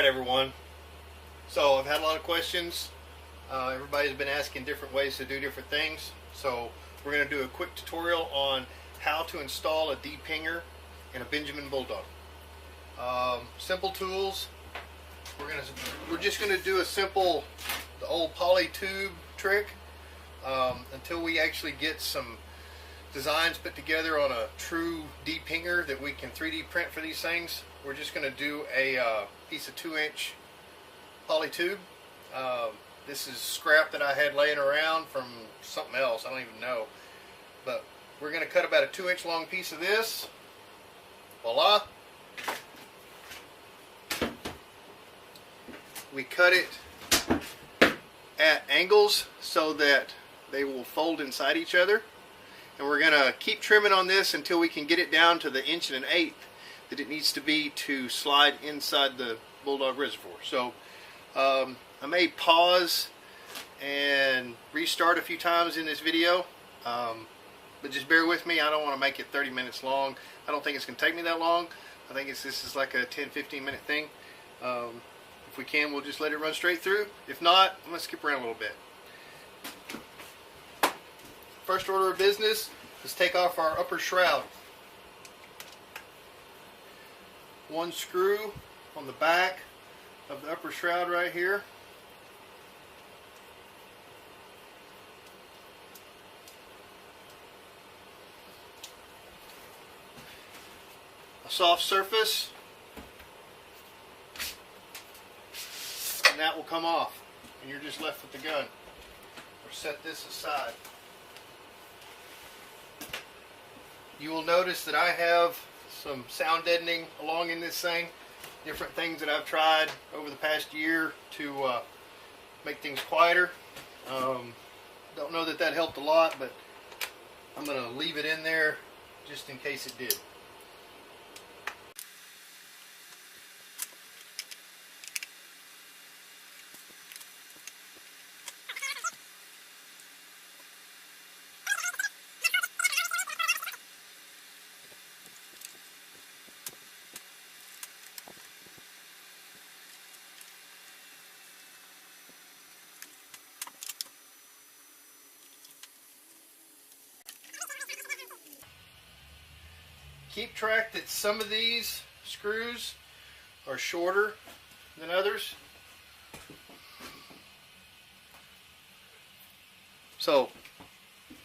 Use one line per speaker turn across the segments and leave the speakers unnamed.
everyone. So I've had a lot of questions. Everybody's been asking different ways to do different things. So we're going to do a quick tutorial on how to install a Depinger in a Benjamin Bulldog. Simple tools. We're just going to do a simple, the old poly tube trick until we actually get some designs put together on a true Depinger that we can 3D print for these things. We're just going to do a piece of 2-inch poly tube. This is scrap that I had laying around from something else, I don't even know. But we're going to cut about a 2-inch long piece of this. Voila! We cut it at angles so that they will fold inside each other. And we're going to keep trimming on this until we can get it down to the 1 1/8 that it needs to be to slide inside the Bulldog reservoir. So I may pause and restart a few times in this video, but just bear with me. I don't want to make it 30 minutes long. I don't think it's going to take me that long. I think this is like a 10-15 minute thing. If we can, we'll just let it run straight through. If not, I'm going to skip around a little bit. First order of business is take off our upper shroud. One screw on the back of the upper shroud right here. A soft surface, and that will come off, and you're just left with the gun. Or set this aside. You will notice that I have some sound deadening along in this thing. Different things that I've tried over the past year to make things quieter. Don't know that helped a lot, but I'm going to leave it in there just in case it did. Keep track that some of these screws are shorter than others. So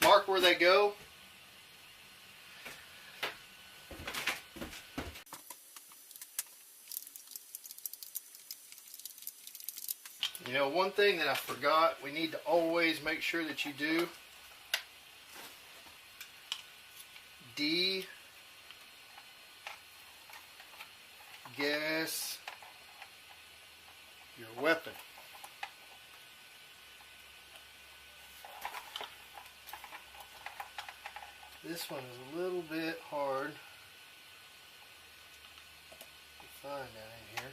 mark where they go. You know, one thing that I forgot, we need to always make sure that you do guess your weapon. This one is a little bit hard to find down in here.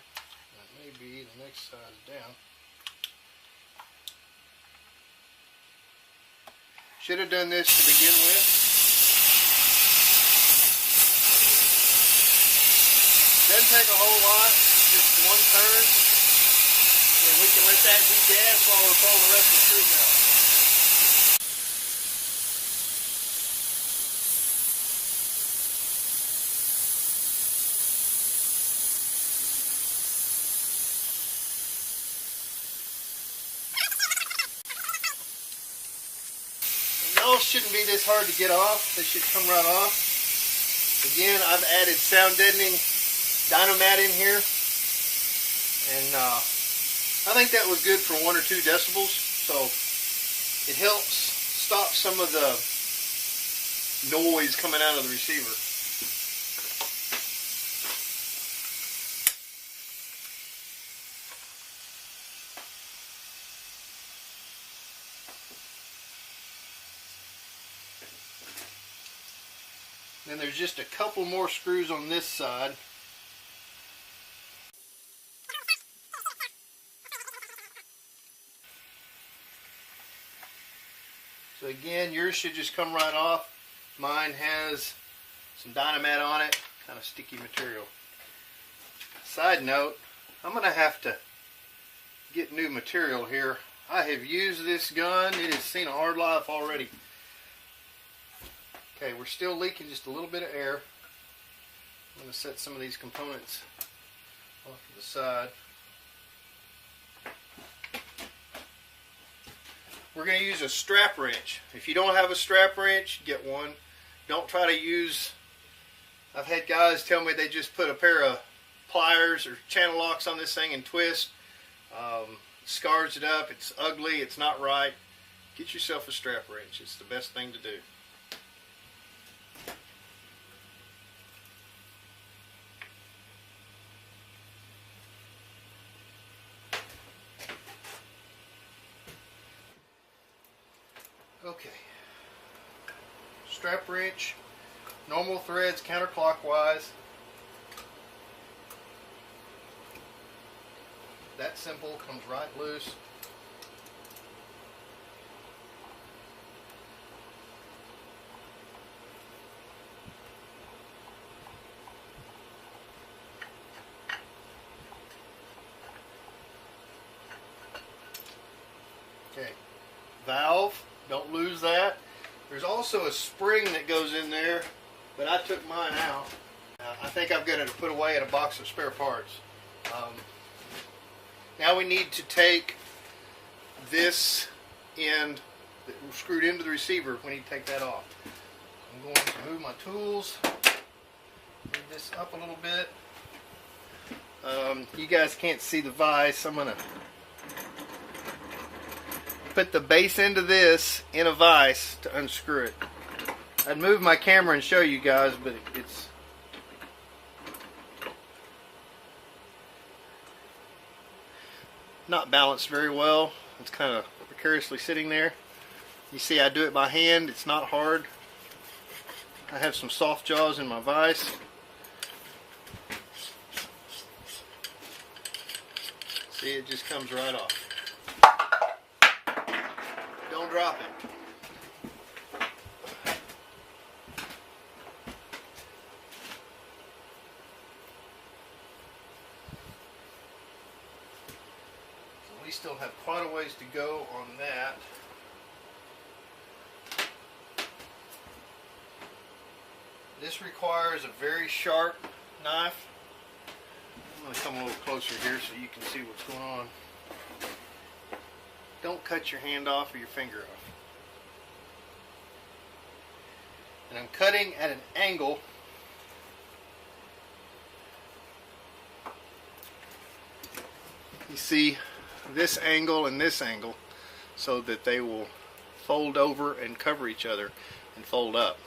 That may be the next size down. Should have done this to begin with. Doesn't take a whole lot, just one turn, and we can let that degas while we're pulling the rest of the screws out. And those shouldn't be this hard to get off. They should come right off. Again, I've added sound deadening Dynamat in here, and I think that was good for 1 or 2 decibels, so it helps stop some of the noise coming out of the receiver. Then there's just a couple more screws on this side. So again, yours should just come right off. Mine has some Dynamat on it, kind of sticky material. Side note, I'm going to have to get new material here. I have used this gun. It has seen a hard life already. Okay, we're still leaking just a little bit of air. I'm going to set some of these components off to the side. We're going to use a strap wrench. If you don't have a strap wrench, get one. Don't try to use, I've had guys tell me they just put a pair of pliers or channel locks on this thing and twist. Scars it up. It's ugly. It's not right. Get yourself a strap wrench. It's the best thing to do. Okay, strap wrench, normal threads counterclockwise. That simple, comes right loose. Okay, valve. Don't lose that. There's also a spring that goes in there, but I took mine out. I think I've got it put away in a box of spare parts. Now we need to take this end that was screwed into the receiver. We need to take that off. I'm going to move my tools, move this up a little bit. You guys can't see the vise. I'm going to put the base end of this in a vise to unscrew it. I'd move my camera and show you guys, but it's not balanced very well. It's kind of precariously sitting there. You see I do it by hand. It's not hard. I have some soft jaws in my vise. See, it just comes right off. Don't drop it. So we still have quite a ways to go on that. This requires a very sharp knife. I'm going to come a little closer here so you can see what's going on. Don't cut your hand off or your finger off. And I'm cutting at an angle you see this angle and this angle so that they will fold over and cover each other and fold up.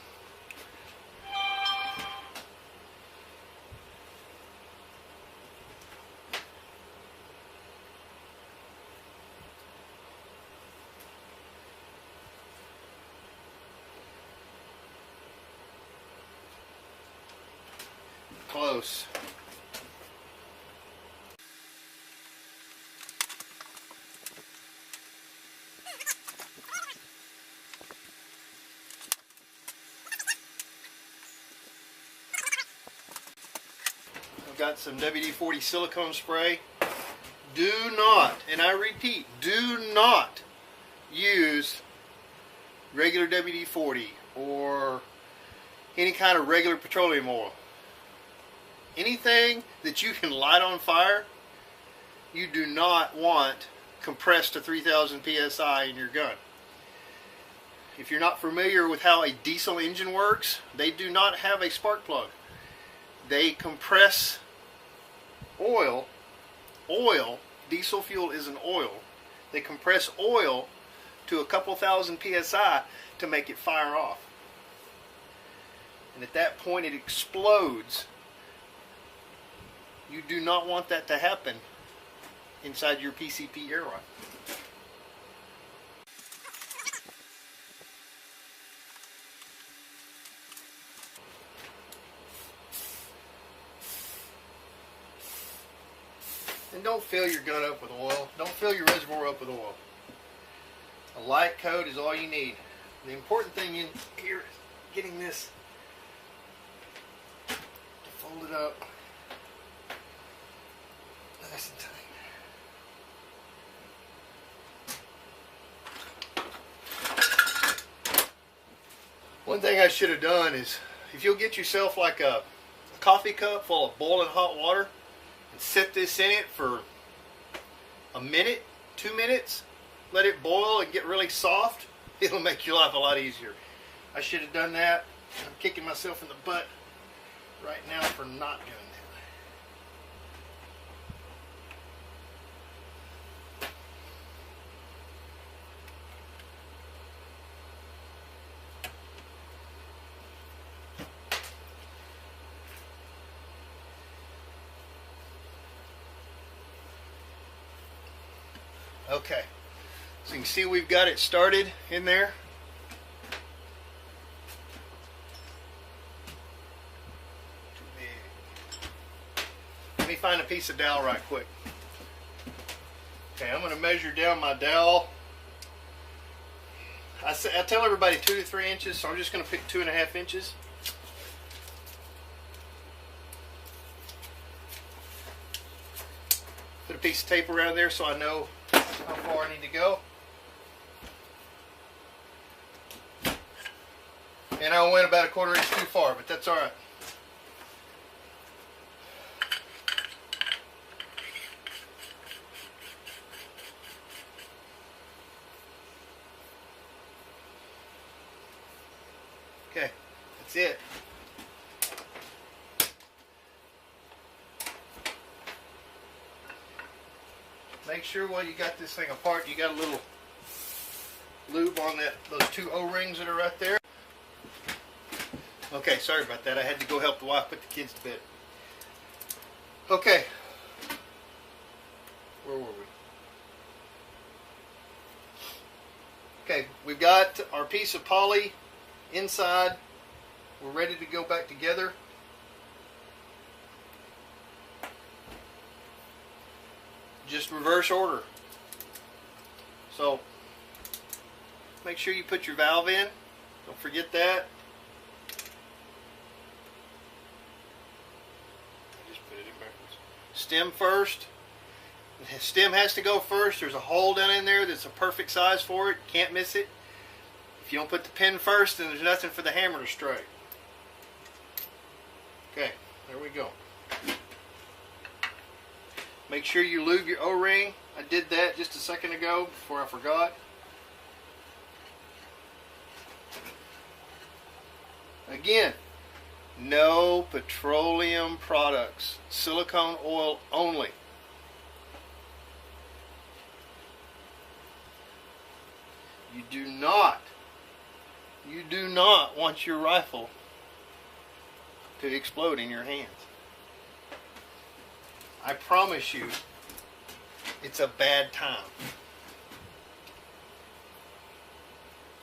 Close. I've got some WD-40 silicone spray. Do not, and I repeat, do not use regular WD-40 or any kind of regular petroleum oil. Anything that you can light on fire, you do not want compressed to 3,000 psi in your gun. If you're not familiar with how a diesel engine works, they do not have a spark plug. They compress oil. Diesel fuel is an oil. They compress oil to a couple thousand psi to make it fire off. And at that point it explodes. You do not want that to happen inside your PCP air rifle. And don't fill your gun up with oil. Don't fill your reservoir up with oil. A light coat is all you need. The important thing in here is getting this to fold it up nice and tight. One thing I should have done is, if you'll get yourself like a coffee cup full of boiling hot water and set this in it for a minute, 2 minutes, let it boil and get really soft, it'll make your life a lot easier. I should have done that. I'm kicking myself in the butt right now for not doing that. Okay, so you can see we've got it started in there. Too big. Let me find a piece of dowel right quick. Okay, I'm going to measure down my dowel. I tell everybody 2 to 3 inches, so I'm just going to pick 2.5 inches. Put a piece of tape around there so I know how far I need to go. And I went about 1/4 inch too far, but that's alright. Okay, that's it. Make sure while you got this thing apart, you got a little lube on those 2 O-rings that are right there. Okay, sorry about that. I had to go help the wife put the kids to bed. Okay. Where were we? Okay, we've got our piece of poly inside. We're ready to go back together. Just reverse order. So make sure you put your valve in. Don't forget that. I just put it in backwards. Stem first. The stem has to go first. There's a hole down in there that's a perfect size for it. Can't miss it. If you don't put the pin first, then there's nothing for the hammer to strike. Okay, there we go. Make sure you lube your O-ring. I did that just a second ago before I forgot. Again, no petroleum products. Silicone oil only. You do not want your rifle to explode in your hands. I promise you, it's a bad time.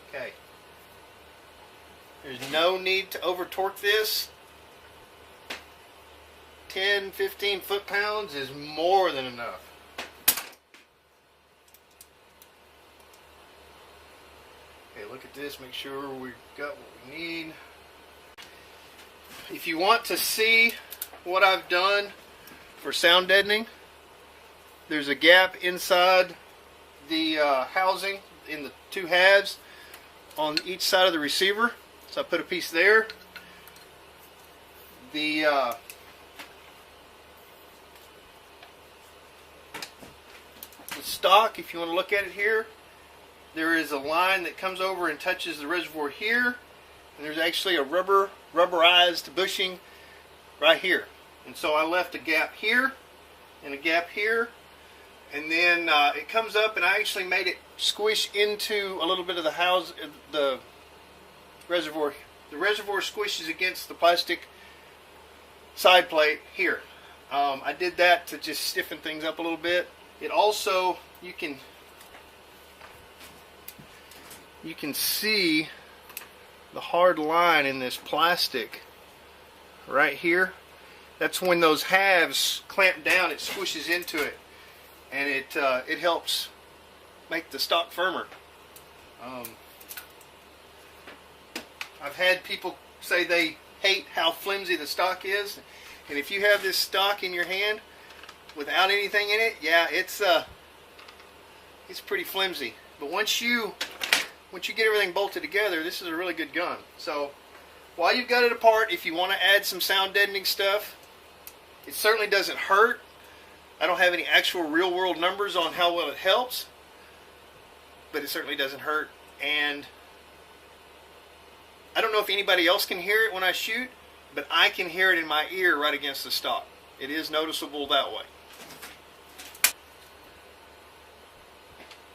Okay. There's no need to over torque this. 10, 15 foot-pounds is more than enough. Okay, look at this. Make sure we've got what we need. If you want to see what I've done for sound deadening, there's a gap inside the housing in the 2 halves on each side of the receiver. So I put a piece there. The stock, if you want to look at it here, there is a line that comes over and touches the reservoir here, and there's actually a rubberized bushing right here. And so I left a gap here and a gap here, and then it comes up, and I actually made it squish into a little bit of the reservoir. The reservoir squishes against the plastic side plate here. I did that to just stiffen things up a little bit. It also, you can see the hard line in this plastic right here. That's when those halves clamp down, it squishes into it, and it helps make the stock firmer. I've had people say they hate how flimsy the stock is, and if you have this stock in your hand, without anything in it, yeah, it's pretty flimsy. But once you get everything bolted together, this is a really good gun. So while you've got it apart, if you want to add some sound deadening stuff, it certainly doesn't hurt. I don't have any actual real world numbers on how well it helps, but it certainly doesn't hurt. And I don't know if anybody else can hear it when I shoot, but I can hear it in my ear right against the stock. It is noticeable that way.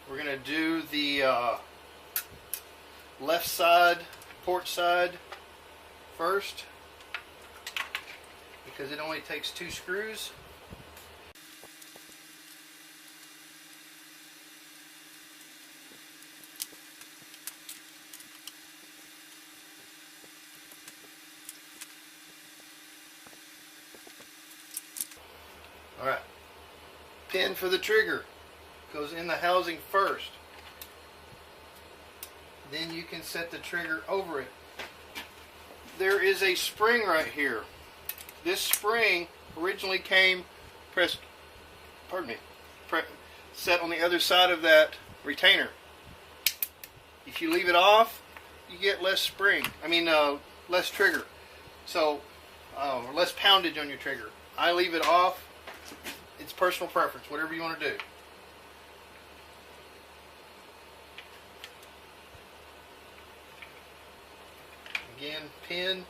We're going to do the left side, port side first, because it only takes 2 screws. Alright, pin for the trigger goes in the housing first. Then you can set the trigger over it. There is a spring right here. This spring originally came set on the other side of that retainer. If you leave it off, you get less spring. Less trigger. So, less poundage on your trigger. I leave it off. It's personal preference, whatever you want to do. Again, pin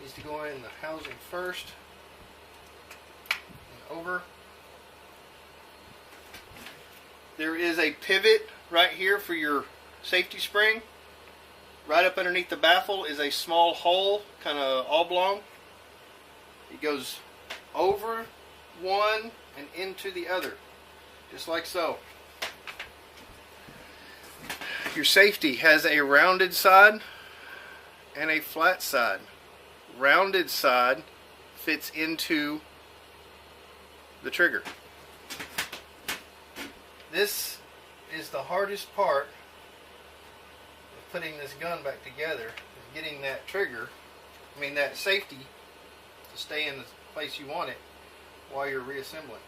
needs to go in the housing first and over. There is a pivot right here for your safety spring. Right up underneath the baffle is a small hole, kind of oblong. It goes over one and into the other, just like so. Your safety has a rounded side and a flat side. Rounded side fits into the trigger. This is the hardest part of putting this gun back together, is getting that trigger, that safety, to stay in the place you want it while you're reassembling.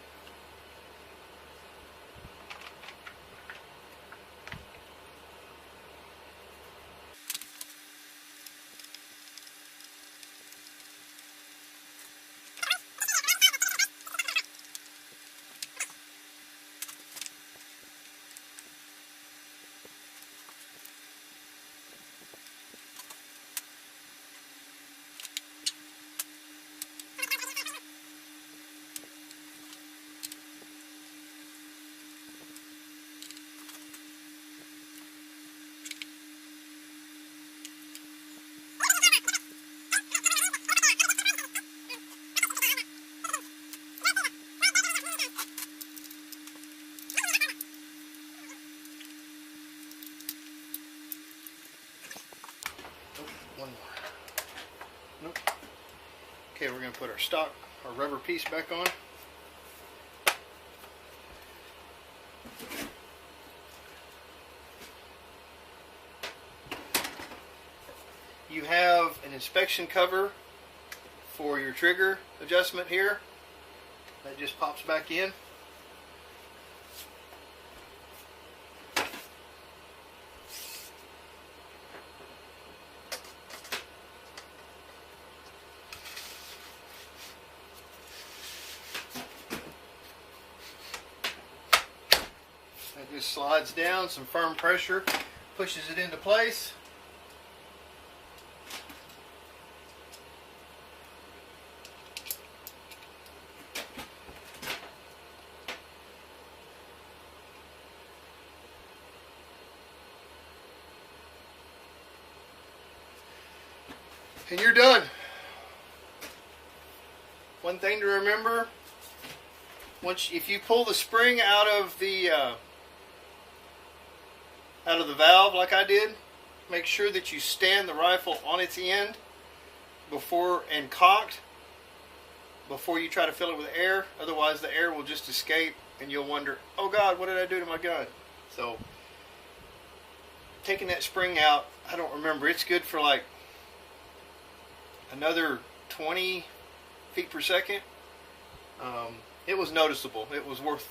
One more. Nope. Okay, we're going to put our rubber piece back on. You have an inspection cover for your trigger adjustment here. That just pops back in. It just slides down, some firm pressure pushes it into place. And you're done. One thing to remember, if you pull the spring out of the valve like I did, make sure that you stand the rifle on its end and cocked before you try to fill it with air. Otherwise the air will just escape and you'll wonder, oh God, what did I do to my gun? So taking that spring out, I don't remember, it's good for like another 20 feet per second. it was noticeable. It was worth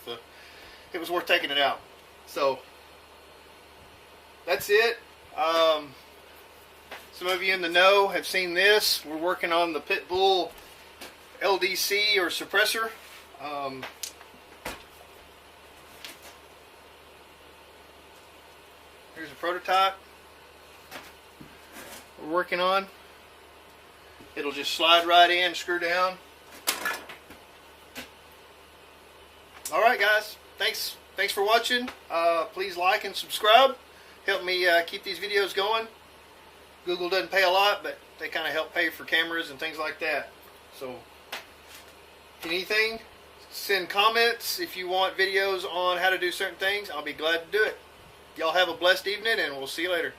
taking it out. So that's it. Some of you in the know have seen this. We're working on the Pitbull LDC or suppressor. Here's a prototype we're working on. It'll just slide right in, screw down. Alright guys, thanks for watching. Please like and subscribe. Help me keep these videos going. Google doesn't pay a lot, but they kind of help pay for cameras and things like that. So, if you need anything, send comments. If you want videos on how to do certain things, I'll be glad to do it. Y'all have a blessed evening, and we'll see you later.